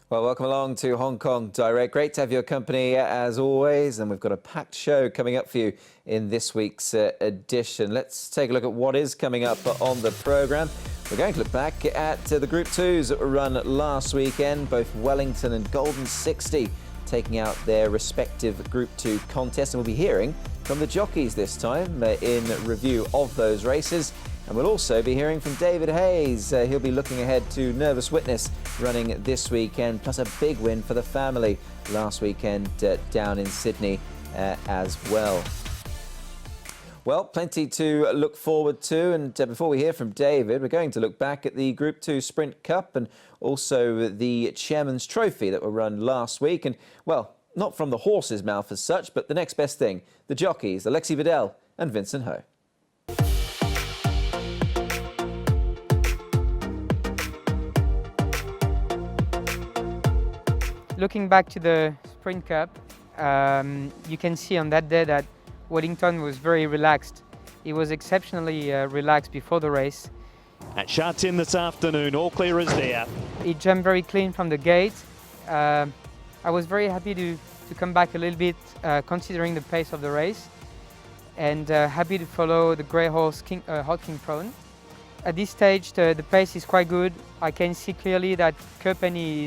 Well, welcome along to Hong Kong Direct. Great to have your company as always, and we've got a packed show coming up for you in this week's edition. Let's take a look at what is coming up on the programme. We're going to look back at the Group 2s that were run last weekend, both Wellington and Golden Sixty taking out their respective Group 2 contests, and we'll be hearing from the jockeys this time in review of those races. And we'll also be hearing from David Hayes. He'll be looking ahead to Nervous Witness running this weekend, plus a big win for the family last weekend down in Sydney as well. Well, plenty to look forward to, and before we hear from David, we're going to look back at the Group 2 Sprint Cup and also the Chairman's Trophy that were run last week. And, well, not from the horse's mouth as such, but the next best thing, the jockeys, Alexis Badel and Vincent Ho. Looking back to the Sprint Cup, you can see on that day that Wellington was very relaxed. He was exceptionally relaxed before the race. At Sha-Tin this afternoon, all clear is there. He jumped very clean from the gate. I was very happy to come back a little bit considering the pace of the race, and happy to follow the grey horse Hot King Prone. At this stage the pace is quite good. I can see clearly that Köpeni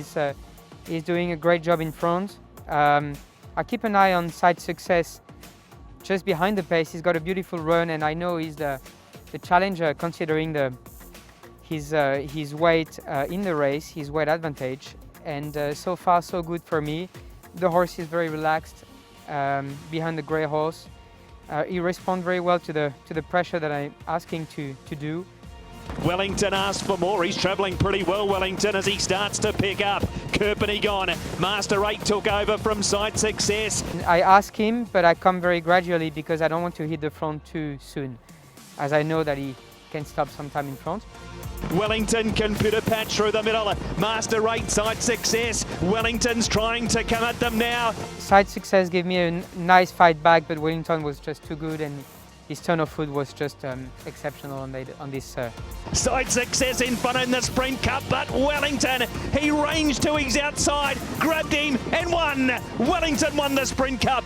is doing a great job in front. I keep an eye on Side Success just behind the pace. He's got a beautiful run, and I know he's the challenger considering his weight in the race, his weight advantage. And so far so good for me. The horse is very relaxed behind the grey horse. He responds very well to the pressure that I'm asking to do. Wellington asked for more. He's travelling pretty well, Wellington, as he starts to pick up. Köpeni gone. Master 8 took over from Side Success. I ask him, but I come very gradually because I don't want to hit the front too soon, as I know that he can stop sometime in front. Wellington can put a patch through the middle. Master 8, Side Success. Wellington's trying to come at them now. Side Success gave me a nice fight back, but Wellington was just too good, and his turn of foot was just exceptional on this. Side Success in front in the Sprint Cup, but Wellington, he ranged to his outside, grabbed him and won. Wellington won the Sprint Cup.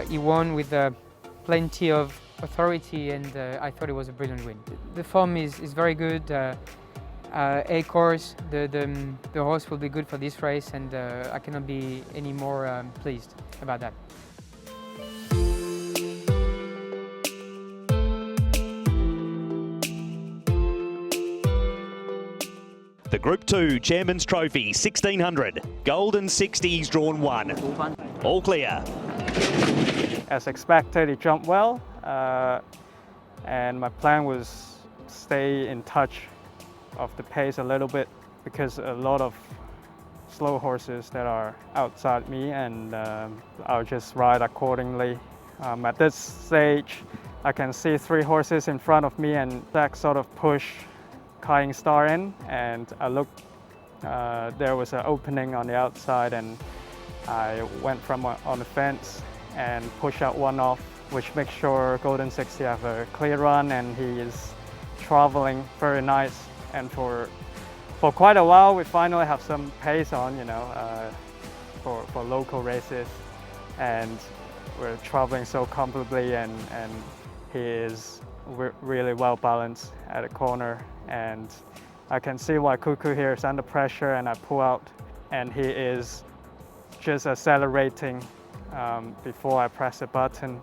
He won with plenty of authority, and I thought it was a brilliant win. The form is very good. A course, the horse will be good for this race, and I cannot be any more pleased about that. The Group 2 Chairman's Trophy, 1600. Golden 60's drawn 1. All clear. As expected, he jumped well, and my plan was stay in touch of the pace a little bit, because a lot of slow horses that are outside me, and I'll just ride accordingly. At this stage, I can see 3 horses in front of me, and that sort of push Kying Star in, and I looked, there was an opening on the outside, and I went from on the fence and push out one off, which makes sure Golden 60 have a clear run, and he is traveling very nice. And for quite a while, we finally have some pace on, for local races, and we're traveling so comfortably, and he is really well balanced at the corner, and I can see why Cuckoo here is under pressure, and I pull out, and he is just accelerating before I press a button,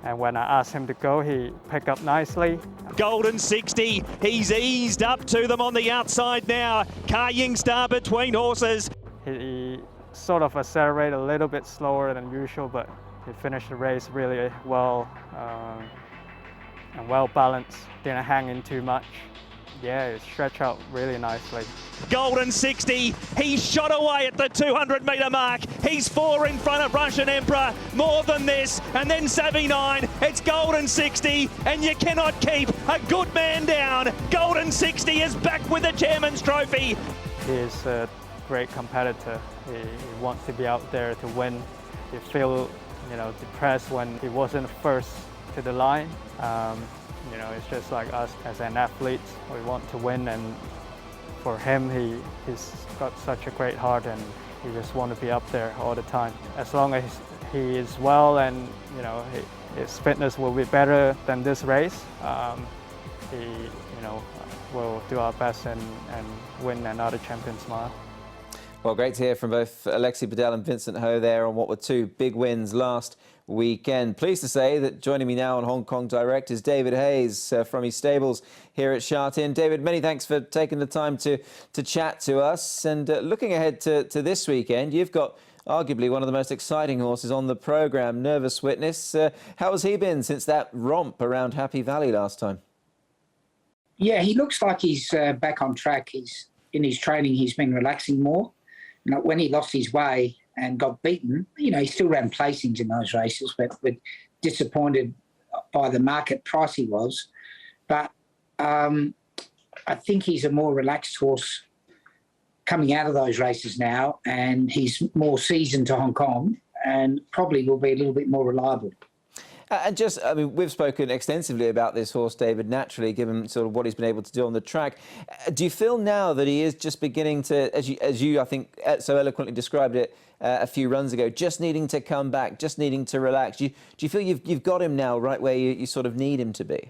and when I ask him to go, he picked up nicely. Golden 60, he's eased up to them on the outside now. Kying Star between horses. He sort of accelerated a little bit slower than usual, but he finished the race really well. And well balanced, didn't hang in too much. Yeah, it stretched out really nicely. Golden 60, he's shot away at the 200-metre mark. He's 4 in front of Russian Emperor, more than this, and then Savvy 9. It's Golden 60, and you cannot keep a good man down. Golden 60 is back with the Chairman's Trophy. He's a great competitor. He wants to be out there to win. You feel, depressed when he wasn't first to the line. It's just like us as an athlete. We want to win, and for him, he's got such a great heart, and he just want to be up there all the time. As long as he is well, and his fitness will be better than this race, he will do our best and win another Champions Mile. Well, great to hear from both Alexis, Badel and Vincent Ho there on what were two big wins last weekend. Pleased to say that joining me now on Hong Kong Direct is David Hayes from his stables here at Sha Tin. David, many thanks for taking the time to chat to us. And looking ahead to this weekend, you've got arguably one of the most exciting horses on the programme, Nervous Witness. How has he been since that romp around Happy Valley last time? Yeah, he looks like he's back on track. In his training, he's been relaxing more. When he lost his way and got beaten, he still ran placings in those races, but disappointed by the market price he was. But I think he's a more relaxed horse coming out of those races now, and he's more seasoned to Hong Kong and probably will be a little bit more reliable. And we've spoken extensively about this horse, David, naturally, given sort of what he's been able to do on the track. Do you feel now that he is just beginning to, as you I think, so eloquently described it a few runs ago, just needing to come back, just needing to relax? Do you feel you've got him now right where you sort of need him to be?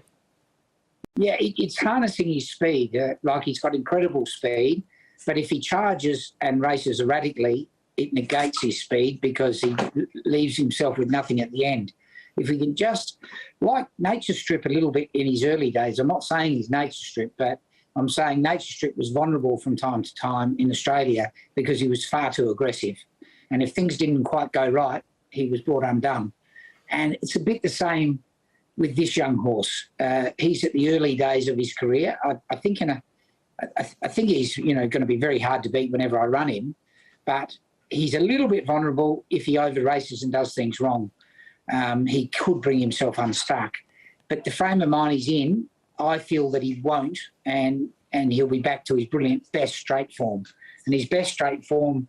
Yeah, it's harnessing his speed. Like, he's got incredible speed, but if he charges and races erratically, it negates his speed because he leaves himself with nothing at the end. If we can just, like Nature Strip a little bit in his early days, I'm not saying he's Nature Strip, but I'm saying Nature Strip was vulnerable from time to time in Australia because he was far too aggressive. And if things didn't quite go right, he was brought undone. And it's a bit the same with this young horse. He's at the early days of his career. I think he's going to be very hard to beat whenever I run him, but he's a little bit vulnerable if he over races and does things wrong. He could bring himself unstuck. But the frame of mind he's in, I feel that he won't, and he'll be back to his brilliant best straight form. And his best straight form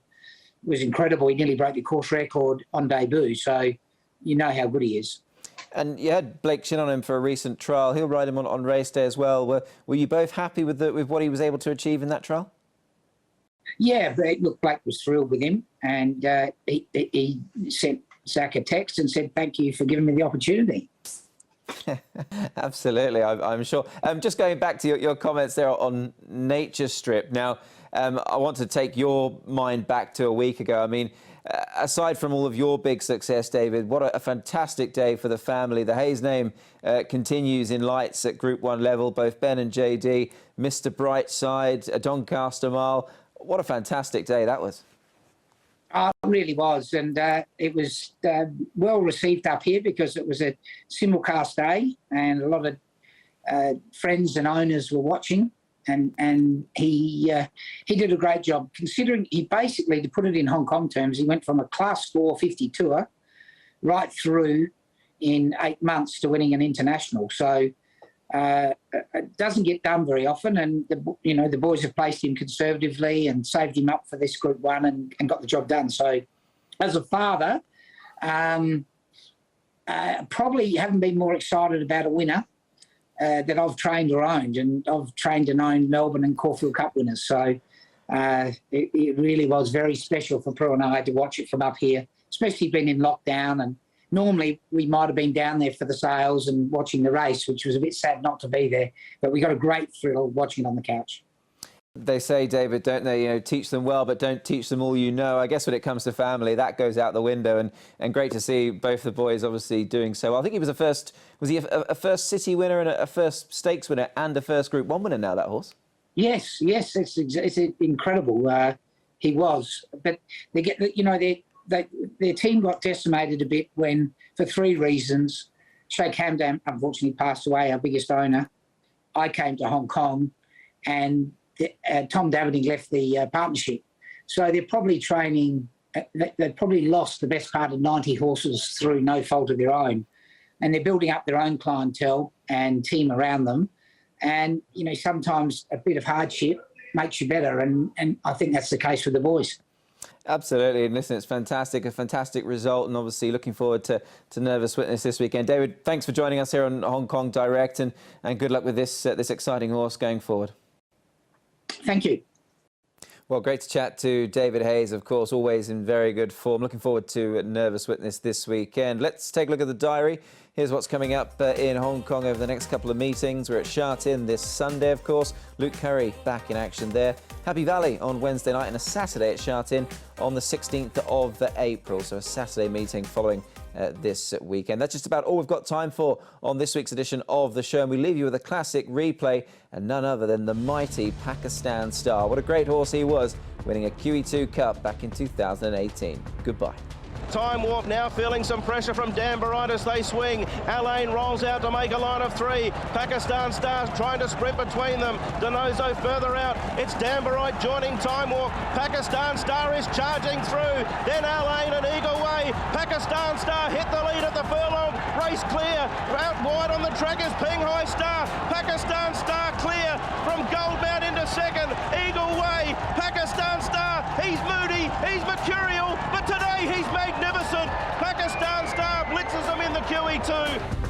was incredible. He nearly broke the course record on debut, so you know how good he is. And you had Blake Shin on him for a recent trial. He'll ride him on race day as well. Were you both happy with what he was able to achieve in that trial? Yeah, look, Blake was thrilled with him, and he sent Zach a text and said, "Thank you for giving me the opportunity." Absolutely, I'm sure. Just going back to your comments there on Nature Strip. Now, I want to take your mind back to a week ago. I mean, aside from all of your big success, David, what a fantastic day for the family. The Hayes name continues in lights at Group 1 level, both Ben and JD, Mr. Brightside, a Doncaster Mile. What a fantastic day that was. It really was, and it was well received up here because it was a simulcast day and a lot of friends and owners were watching, and he did a great job considering he basically, to put it in Hong Kong terms, he went from a Class 4 50 tour right through in 8 months to winning an international. So it doesn't get done very often, and the boys have placed him conservatively and saved him up for this Group 1 and got the job done. So as a father, probably haven't been more excited about a winner that I've trained or owned, and I've trained and owned Melbourne and Caulfield Cup winners. So it really was very special for Prue and I to watch it from up here, especially being in lockdown. And normally we might have been down there for the sales and watching the race, which was a bit sad not to be there. But we got a great thrill watching it on the couch. They say, David, don't they, teach them well, but don't teach them all you know. I guess when it comes to family, that goes out the window. And great to see both the boys obviously doing so well. I think he was a first city winner and a first stakes winner and a first Group 1 winner now, that horse? Yes, it's incredible. He was. But they get, their team got decimated a bit when, for 3 reasons. Sheikh Hamdan unfortunately passed away, our biggest owner. I came to Hong Kong, and Tom Davenning left the partnership. So they're probably training, they've probably lost the best part of 90 horses through no fault of their own. And they're building up their own clientele and team around them. And, sometimes a bit of hardship makes you better. And I think that's the case with the boys. Absolutely, and listen, it's fantastic, a fantastic result, and obviously looking forward to Nervous Witness this weekend. David, thanks for joining us here on Hong Kong Direct, and good luck with this exciting horse going forward. Thank you. Well, great to chat to David Hayes, of course, always in very good form. Looking forward to Nervous Witness this weekend. Let's take a look at the diary. Here's what's coming up in Hong Kong over the next couple of meetings. We're at Sha Tin this Sunday, of course. Luke Curry back in action there. Happy Valley on Wednesday night and a Saturday at Sha Tin on the 16th of April. So a Saturday meeting following this weekend. That's just about all we've got time for on this week's edition of the show. And we leave you with a classic replay and none other than the mighty Pakistan Star. What a great horse he was, winning a QE2 Cup back in 2018. Goodbye. Time Warp now feeling some pressure from Dambarite as they swing. Alain rolls out to make a line of three. Pakistan Stars trying to sprint between them. Donoso further out. It's Dambarite joining Time Warp. Pakistan Star is charging through. Then Alain and Eagle Way. Pakistan Star hit the lead at the furlong. Race clear. Out wide on the track is Penghai Star. Pakistan Star clear from Goldbound into second. Eagle Way. Pakistan Star. He's moody. He's mercurial. But today he's magnificent. Pakistan Star blitzes them in the QE2.